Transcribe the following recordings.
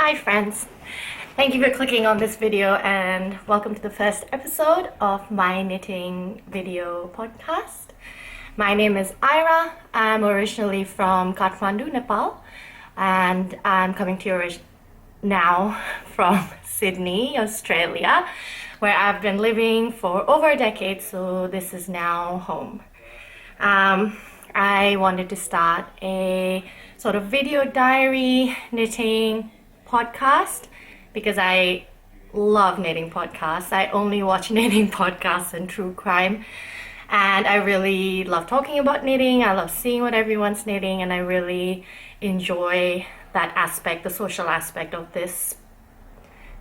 Hi friends, thank you for clicking on this video and welcome to the first episode of my knitting video podcast. My name is Ira. I'm originally from Kathmandu, Nepal, and I'm coming to you now from Sydney, Australia, where I've been living for over a decade, so this is now home. I wanted to start a sort of video diary knitting podcast because I love knitting podcasts. I only watch knitting podcasts and true crime, and I really love talking about knitting. I love seeing what everyone's knitting, and I really enjoy that aspect, the social aspect of this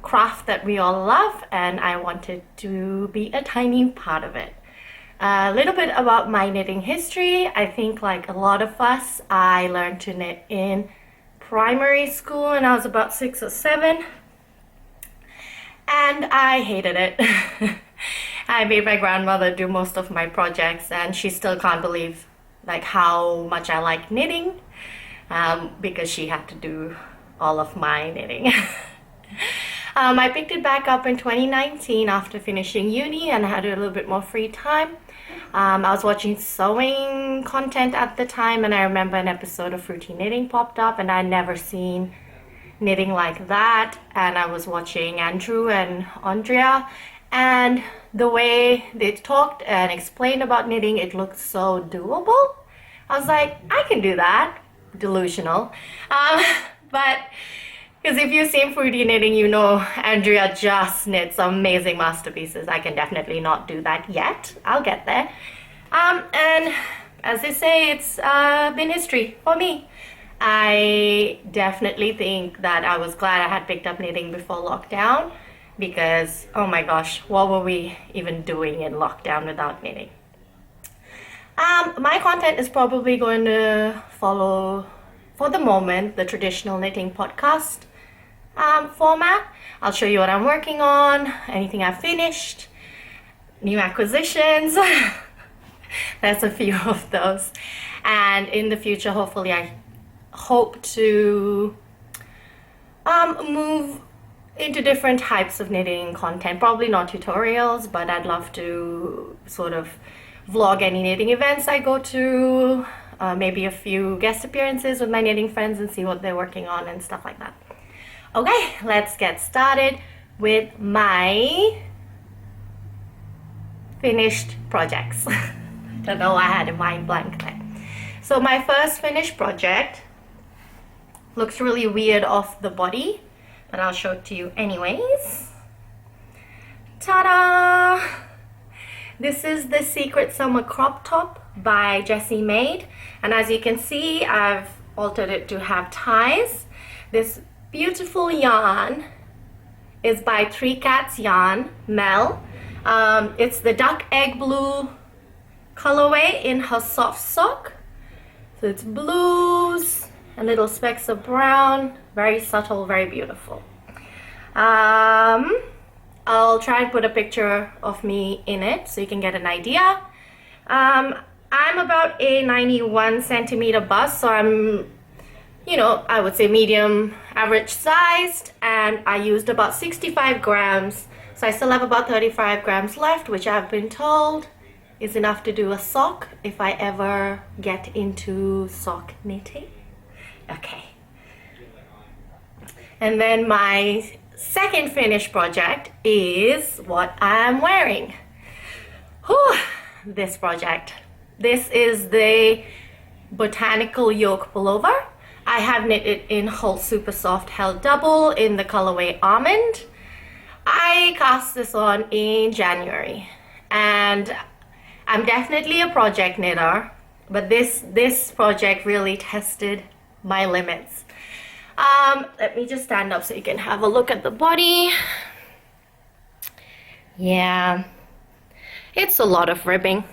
craft that we all love, and I wanted to be a tiny part of it. A little bit about my knitting history. I think like a lot of us, I learned to knit in primary school when I was about 6 or 7, and I hated it. I made my grandmother do most of my projects, and she still can't believe like how much I like knitting, because she had to do all of my knitting. I picked it back up in 2019 after finishing uni and I had a little bit more free time. I was watching sewing content at the time, and I remember an episode of Fruity Knitting popped up, and I'd never seen knitting like that. And I was watching Andrew and Andrea, and the way they talked and explained about knitting, it looked so doable. I was like, I can do that. Delusional. But because if you've seen Fruity Knitting, you know Andrea just knits amazing masterpieces. I can definitely not do that yet. I'll get there. And as they say, it's been history for me. I definitely think that I was glad I had picked up knitting before lockdown, because oh my gosh, what were we even doing in lockdown without knitting? My content is probably going to follow, for the moment, the traditional knitting podcast format. I'll show you what I'm working on, anything I've finished, new acquisitions. There's a few of those. And in the future, hopefully, I hope to move into different types of knitting content. Probably not tutorials, but I'd love to sort of vlog any knitting events I go to, maybe a few guest appearances with my knitting friends and see what they're working on and stuff like that. Okay, let's get started with my finished projects. Don't know why I had a mind blank there. So my first finished project looks really weird off the body, but I'll show it to you anyways. Ta-da! This is the Secret Summer Crop Top by Jessie Maid, and as you can see, I've altered it to have ties. This beautiful yarn is by Three Cats Yarn, Mel. It's the duck egg blue colorway in her soft sock. So it's blues and little specks of brown, very subtle, very beautiful. I'll try and put a picture of me in it so you can get an idea. I'm about a 91 centimeter bust, so I'm, I would say medium average sized, and I used about 65 grams. So I still have about 35 grams left, which I've been told is enough to do a sock if I ever get into sock knitting. Okay. And then my second finished project is what I'm wearing. Whew, this project. This is the Botanical Yoke Pullover. I have knit it in Hull Super Soft Held Double in the colorway Almond. I cast this on in January, and I'm definitely a project knitter, but this project really tested my limits. Let me just stand up so you can have a look at the body. Yeah, it's a lot of ribbing.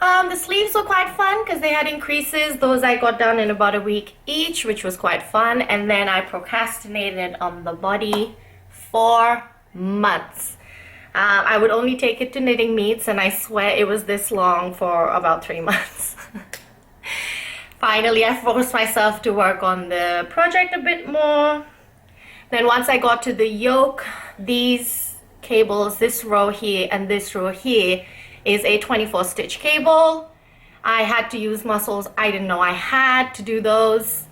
The sleeves were quite fun because they had increases. Those I got done in about a week each, which was quite fun. And then I procrastinated on the body for months. I would only take it to knitting meets, and I swear it was this long for about 3 months. Finally, I forced myself to work on the project a bit more. Then once I got to the yoke, these cables, this row here and this row here, is a 24 stitch cable. I had to use muscles I didn't know I had to do those.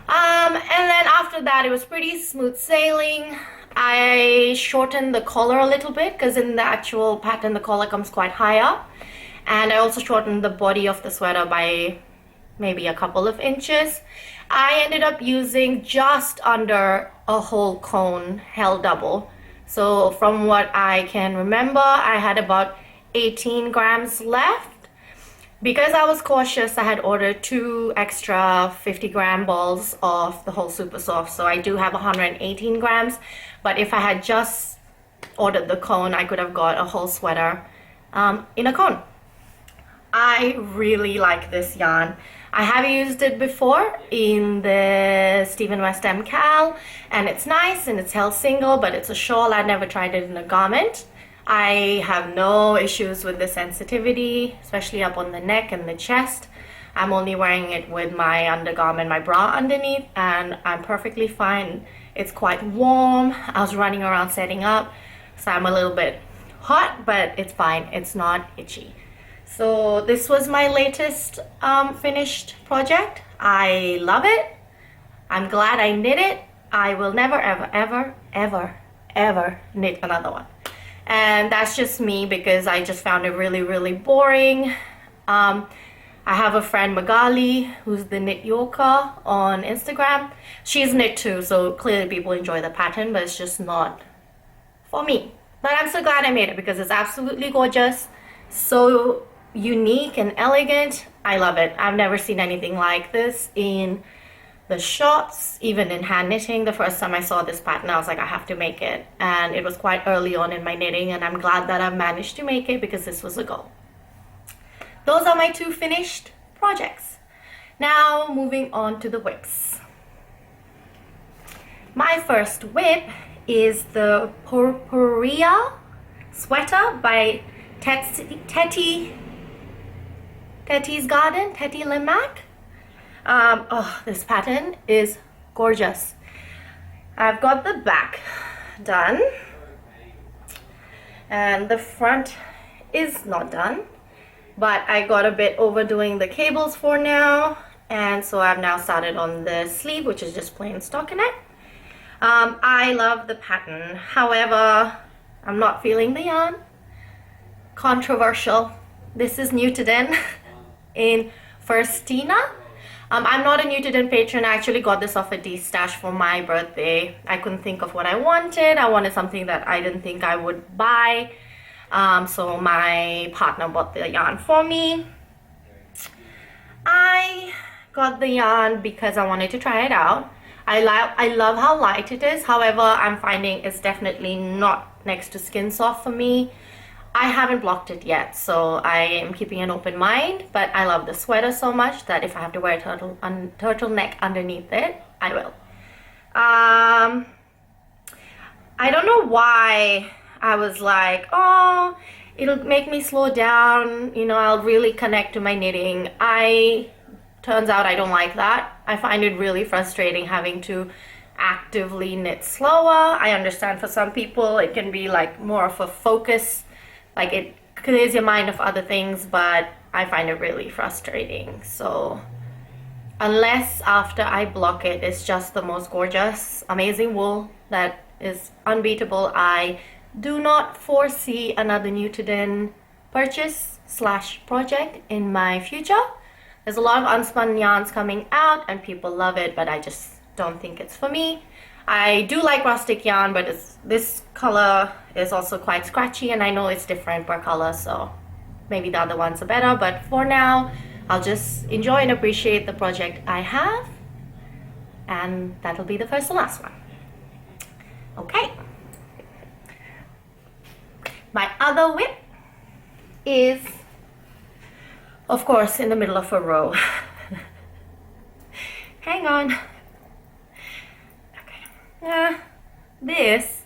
And then after that, it was pretty smooth sailing. I shortened the collar a little bit because in the actual pattern, the collar comes quite high up. And I also shortened the body of the sweater by maybe a couple of inches. I ended up using just under a whole cone held double. So from what I can remember, I had about 18 grams left. Because I was cautious, I had ordered 2 extra 50-gram balls of the whole super soft. So I do have 118 grams. But if I had just ordered the cone, I could have got a whole sweater in a cone. I really like this yarn. I have used it before in the Stephen West M Cal, and it's nice and it's held single, but it's a shawl. I've never tried it in a garment. I have no issues with the sensitivity, especially up on the neck and the chest. I'm only wearing it with my undergarment, my bra underneath, and I'm perfectly fine. It's quite warm. I was running around setting up, so I'm a little bit hot, but it's fine. It's not itchy. So this was my latest finished project. I love it. I'm glad I knit it. I will never, ever, ever, ever, ever knit another one. And that's just me because I just found it really, really boring. I have a friend, Magali, who's the Knit Yoka on Instagram. She's knit too, so clearly people enjoy the pattern, but it's just not for me. But I'm so glad I made it because it's absolutely gorgeous. So unique and elegant. I love it. I've never seen anything like this in the shops, even in hand knitting. The first time I saw this pattern, I was like, I have to make it. And it was quite early on in my knitting, and I'm glad that I've managed to make it because this was a goal. Those are my 2 finished projects. Now moving on to the whips. My first whip is the Purpurea sweater by Teti's Garden, Teti Lutsak. Oh, this pattern is gorgeous. I've got the back done and the front is not done, but I got a bit overdoing the cables for now, and so I've now started on the sleeve, which is just plain stockinette. I love the pattern, however I'm not feeling the yarn. Controversial. This is Newton in Firstina. I'm not a Newton patron. I actually got this off a D-stash for my birthday. I couldn't think of what I wanted. I wanted something that I didn't think I would buy. So my partner bought the yarn for me. I got the yarn because I wanted to try it out. I love how light it is. However, I'm finding it's definitely not next to skin soft for me. I haven't blocked it yet, so I am keeping an open mind, but I love the sweater so much that if I have to wear a turtleneck underneath it, I will. I don't know why I was like, oh, it'll make me slow down, you know, I'll really connect to my knitting. Turns out I don't like that. I find it really frustrating having to actively knit slower. I understand for some people it can be like more of a focus, like it clears your mind of other things, but I find it really frustrating. So unless after I block it, it's just the most gorgeous, amazing wool that is unbeatable, I do not foresee another Newton purchase / project in my future. There's a lot of unspun yarns coming out and people love it, but I just don't think it's for me. I do like rustic yarn, but this color is also quite scratchy, and I know it's different per color, so maybe the other ones are better. But for now, I'll just enjoy and appreciate the project I have, and that'll be the first and last one. Okay. My other whip is, of course, in the middle of a row. Hang on. This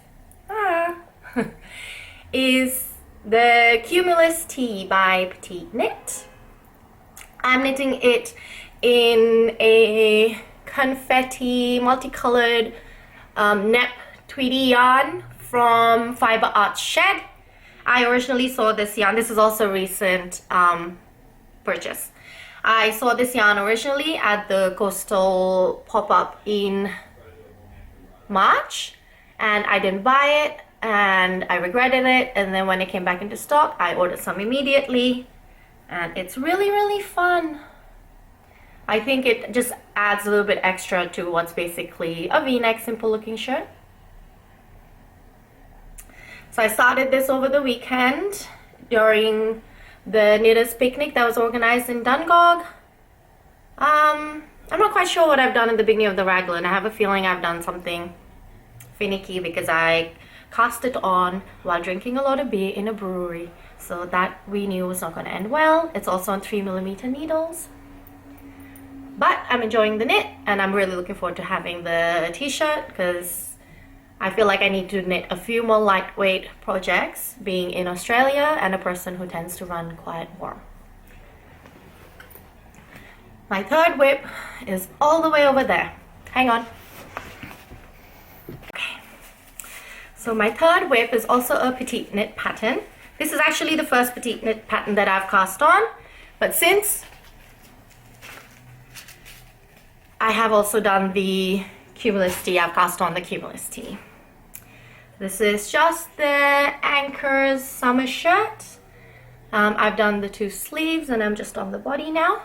is the Cumulus Tea by Petite Knit. I'm knitting it in a confetti, multicolored net Tweedy yarn from Fiber Art Shed. I originally saw this yarn. This is also a recent purchase. I saw this yarn originally at the coastal pop-up in March, and I didn't buy it, and I regretted it. And then when it came back into stock, I ordered some immediately, and it's really, really fun. I think it just adds a little bit extra to what's basically a v-neck simple looking shirt. So I started this over the weekend during the knitters picnic that was organized in Dungog. I'm not quite sure what I've done in the beginning of the raglan. I have a feeling I've done something finicky because I cast it on while drinking a lot of beer in a brewery, so that we knew was not going to end well. It's also on 3mm needles, but I'm enjoying the knit, and I'm really looking forward to having the t-shirt because I feel like I need to knit a few more lightweight projects, being in Australia and a person who tends to run quite warm. My third whip is all the way over there. Hang on. Okay. So my third whip is also a petite knit pattern. This is actually the first petite knit pattern that I've cast on, but since I have also done the Cumulus tee, I've cast on the Cumulus tee. This is just the Anchors summer shirt. I've done the 2 sleeves and I'm just on the body now.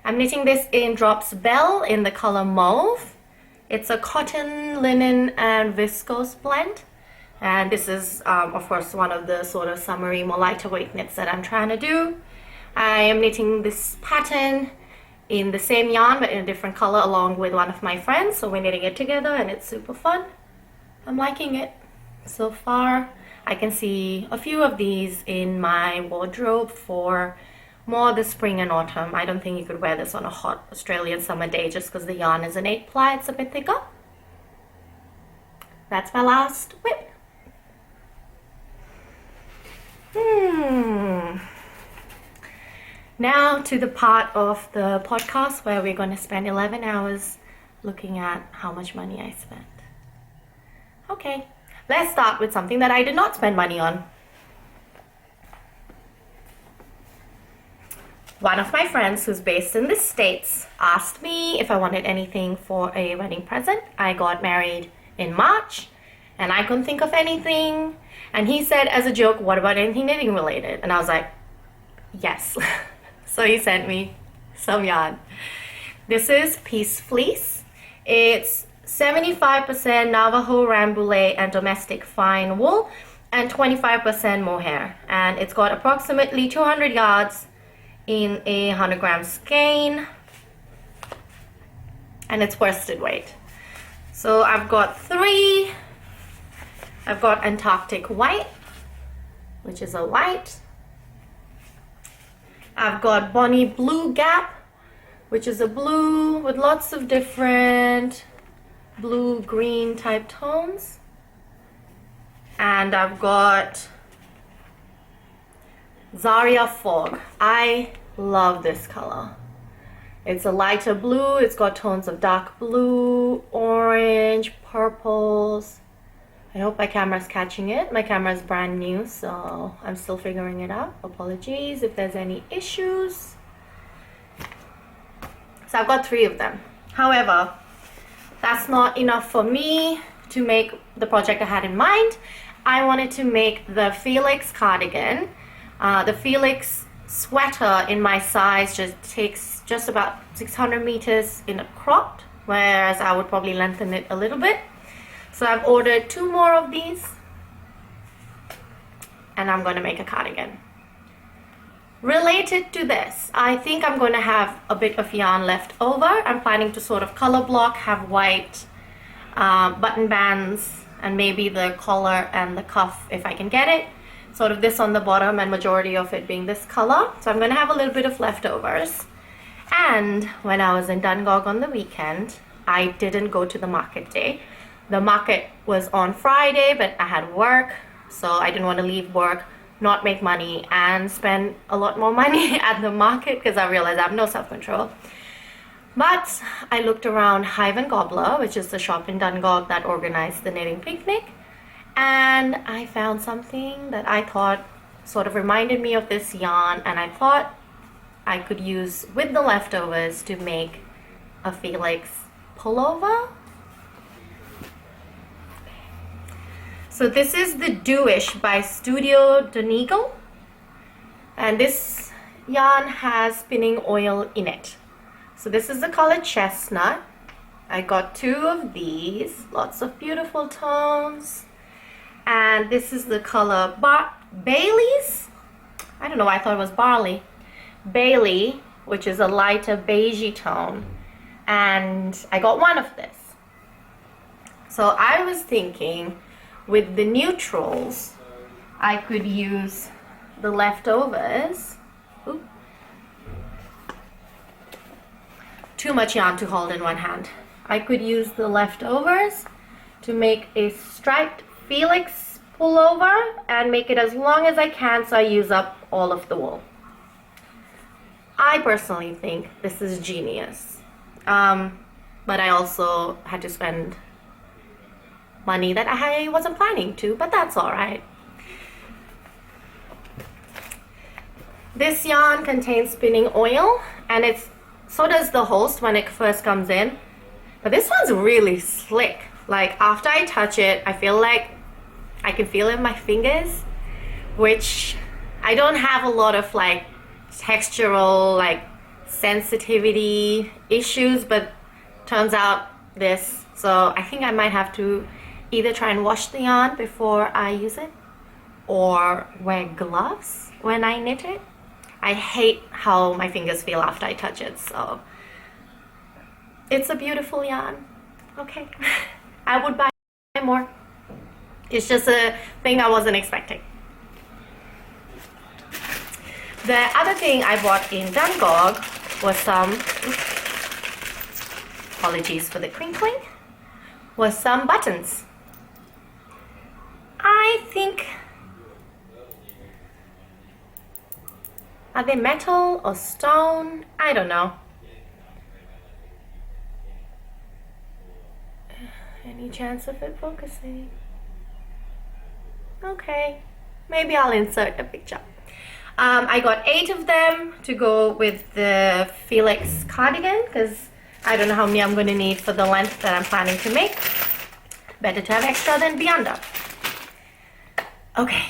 I'm knitting this in Drops Bell in the color mauve. It's a cotton, linen and viscose blend. And this is of course one of the sort of summery, more lighter weight knits that I'm trying to do. I am knitting this pattern in the same yarn but in a different color along with one of my friends. So we're knitting it together and it's super fun. I'm liking it. So far, I can see a few of these in my wardrobe for more the spring and autumn. I don't think you could wear this on a hot Australian summer day just because the yarn is an 8-ply, it's a bit thicker. That's my last whip. Now to the part of the podcast where we're going to spend 11 hours looking at how much money I spent. Okay. Let's start with something that I did not spend money on. One of my friends who's based in the States asked me if I wanted anything for a wedding present. I got married in March and I couldn't think of anything. And he said as a joke, what about anything knitting related? And I was like, yes. So he sent me some yarn. This is Peace Fleece. It's 75% Navajo Rambouillet and domestic fine wool and 25% mohair, and it's got approximately 200 yards in a 100 gram skein, and it's worsted weight. So I've got 3. I've got Antarctic White, which is a white. I've got Bonnie Blue Gap, which is a blue with lots of different blue green type tones, and I've got Zaria Fog. I love this color. It's a lighter blue. It's got tones of dark blue, orange, purples. I hope my camera's catching it. My camera's brand new, so I'm still figuring it out. Apologies if there's any issues. So I've got 3 of them. However, that's not enough for me to make the project I had in mind. I wanted to make the Felix cardigan. The Felix sweater in my size just takes just about 600 meters in a cropped, whereas I would probably lengthen it a little bit. So I've ordered 2 more of these and I'm going to make a cardigan. Related to this, I think I'm going to have a bit of yarn left over. I'm planning to sort of color block, have white button bands and maybe the collar and the cuff if I can get it. Sort of this on the bottom and majority of it being this color. So I'm going to have a little bit of leftovers. And when I was in Dungog on the weekend, I didn't go to the market day. The market was on Friday, but I had work, so I didn't want to leave work, not make money, and spend a lot more money at the market because I realized I have no self-control. But I looked around Hive and Gobbler, which is the shop in Dungog that organized the knitting picnic, and I found something that I thought sort of reminded me of this yarn, and I thought I could use with the leftovers to make a Felix pullover. So this is the Dewish by Studio Donegal, and this yarn has spinning oil in it. So this is the color chestnut. I got 2 of these, lots of beautiful tones. And this is the color Bailey's. I don't know why I thought it was barley. Bailey, which is a lighter beigey tone. And I got 1 of this. So I was thinking with the neutrals, I could use the leftovers. Ooh. Too much yarn to hold in one hand. I could use the leftovers to make a striped Felix pullover and make it as long as I can so I use up all of the wool. I personally think this is genius. But I also had to spend money that I wasn't planning to, but that's alright. This yarn contains spinning oil, and so does the host when it first comes in. But this one's really slick. Like after I touch it, I feel like I can feel it in my fingers, which I don't have a lot of like textural like sensitivity issues, but turns out this. So I think I might have to either try and wash the yarn before I use it or wear gloves when I knit it. I hate how my fingers feel after I touch it, so it's a beautiful yarn. Okay, I would buy more. It's just a thing I wasn't expecting. The other thing I bought in Dungog was apologies for the crinkling, was some buttons. I think, are they metal or stone? I don't know. Any chance of it focusing? Okay, maybe I'll insert a picture. I got 8 of them to go with the Felix cardigan because I don't know how many I'm going to need for the length that I'm planning to make. Better to have extra than be under. Okay.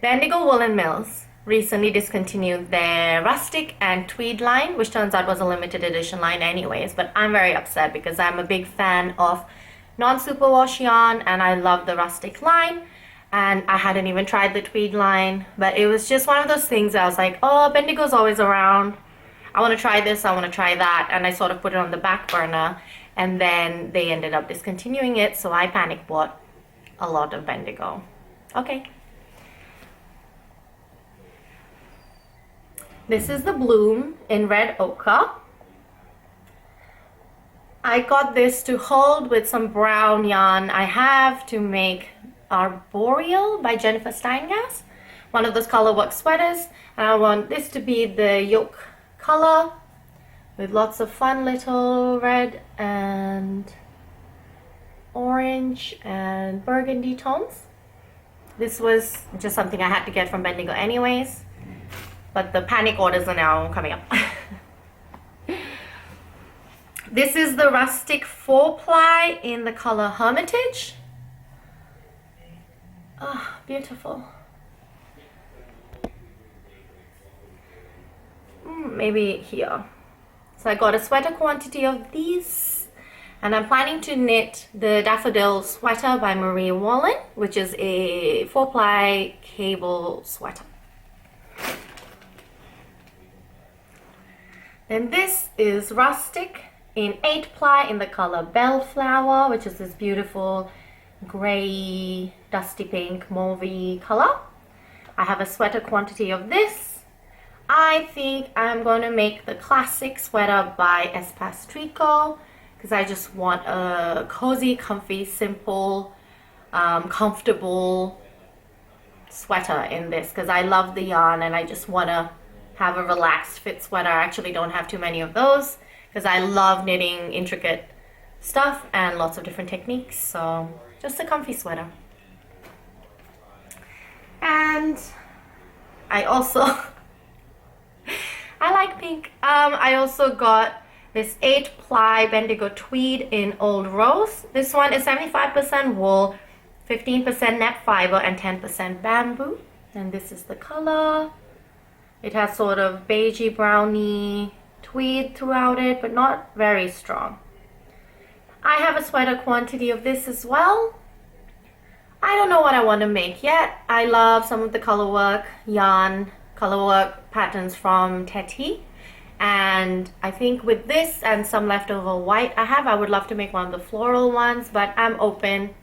Bendigo Woolen Mills recently discontinued their Rustic and Tweed line, which turns out was a limited edition line anyways, but I'm very upset because I'm a big fan of non-superwash yarn and I love the Rustic line, and I hadn't even tried the Tweed line, but it was just one of those things that I was like, oh, Bendigo's always around, I want to try this, I want to try that, and I sort of put it on the back burner, and then they ended up discontinuing it, so I panic bought a lot of Bendigo. Okay. This is the Bloom in red ochre. I got this to hold with some brown yarn I have to make Arboreal by Jen Steingass, one of those colorwork sweaters, and I want this to be the yoke color with lots of fun little red and orange and burgundy tones. This was just something I had to get from Bendigo anyways, but the panic orders are now coming up. This is the Rustic 4-ply in the color Hermitage. Oh, beautiful. Maybe here. So I got a sweater quantity of these, and I'm planning to knit the Daffodil sweater by Marie Wallen, which is a 4-ply cable sweater. Then this is Rustic in 8-ply in the color Bellflower, which is this beautiful gray, dusty pink, mauvey color. I have a sweater quantity of this. I think I'm going to make the classic sweater by Espastrico because I just want a cozy, comfy, simple, comfortable sweater in this because I love the yarn and I just want to have a relaxed fit sweater. I actually don't have too many of those because I love knitting intricate stuff and lots of different techniques. So just a comfy sweater. And I also I like pink. I also got this 8-ply Bendigo Tweed in Old Rose. This one is 75% wool, 15% net fiber, and 10% bamboo. And this is the color. It has sort of beigey browny tweed throughout it, but not very strong. I have a sweater quantity of this as well. I don't know what I want to make yet. I love some of the colorwork yarn, colorwork patterns from Teti. And I think with this and some leftover white I would love to make one of the floral ones, but I'm open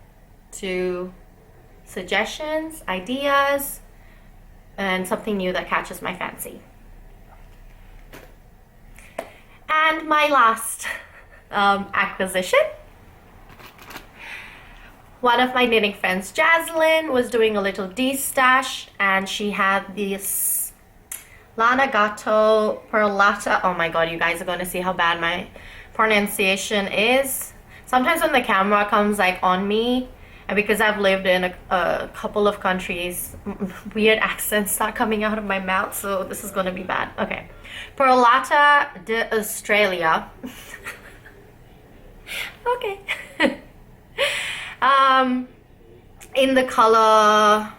to suggestions, ideas, and something new that catches my fancy. And my last acquisition. One of my knitting friends, Jaslyn, was doing a little de-stash, and she had this Lana Gatto Perlata. Oh my god, you guys are going to see how bad my pronunciation is. Sometimes when the camera comes like on me, and because I've lived in a couple of countries, weird accents start coming out of my mouth, so this is going to be bad. Okay. Perlata de Australia. Okay. In the color,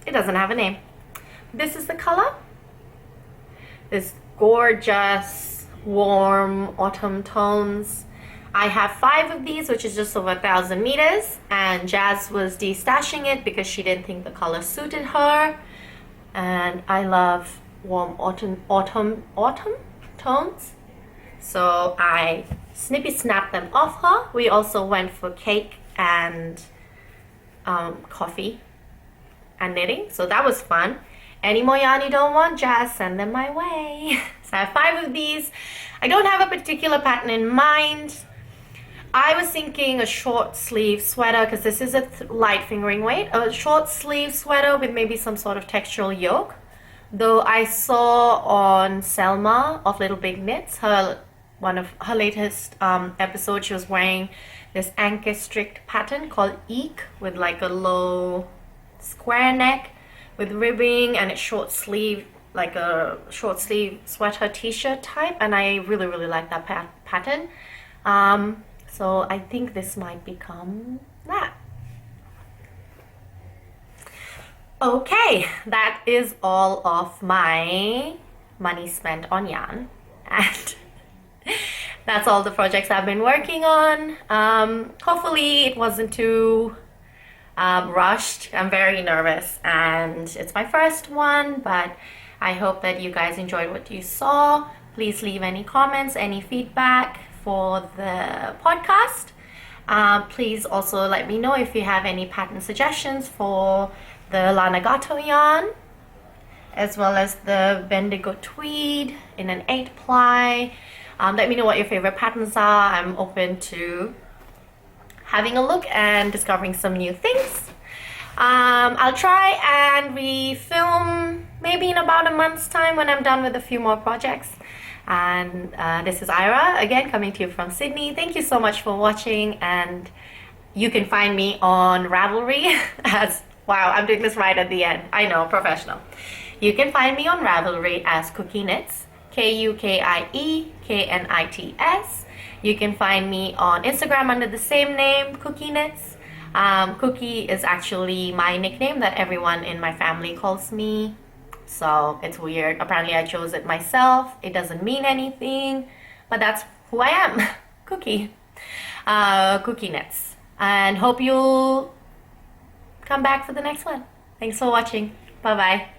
it doesn't have a name. This is the color. This gorgeous, warm autumn tones. I have 5 of these, which is just over 1,000 meters, and Jazz was de-stashing it because she didn't think the color suited her. And I love warm autumn tones, so I snippy snapped them off her. We also went for cake and coffee and knitting, so that was fun. Any more yarn you don't want, Jazz, send them my way. So I have 5 of these. I don't have a particular pattern in mind. I was thinking a short sleeve sweater, because this is a light fingering weight, a short sleeve sweater with maybe some sort of textural yoke. Though I saw on Selma of Little Big Knits, one of her latest episodes, she was wearing this anchor strict pattern called Eek, with like a low square neck with ribbing, and it's short sleeve, like a short sleeve sweater t-shirt type, and I really like that pattern. So I think this might become that. Okay, that is all of my money spent on yarn, and that's all the projects I've been working on. Hopefully it wasn't too rushed. I'm very nervous, and it's my first one, but I hope that you guys enjoyed what you saw. Please leave any comments, any feedback for the podcast. Please also let me know if you have any pattern suggestions for the Lana Gatto yarn, as well as the Bendigo Tweed in an 8-ply. Let me know what your favorite patterns are. I'm open to having a look and discovering some new things. I'll try and refilm maybe in about a month's time when I'm done with a few more projects. And this is Ira again, coming to you from Sydney. Thank you so much for watching, and you can find me on Ravelry as, wow, I'm doing this right at the end. I know, professional. You can find me on Ravelry as KukieKnits, KukieKnits. You can find me on Instagram under the same name, KukieKnits. Cookie is actually my nickname that everyone in my family calls me. So it's weird. Apparently I chose it myself. It doesn't mean anything, but that's who I am. Cookie. KukieKnits. And hope you'll come back for the next one. Thanks for watching. Bye bye.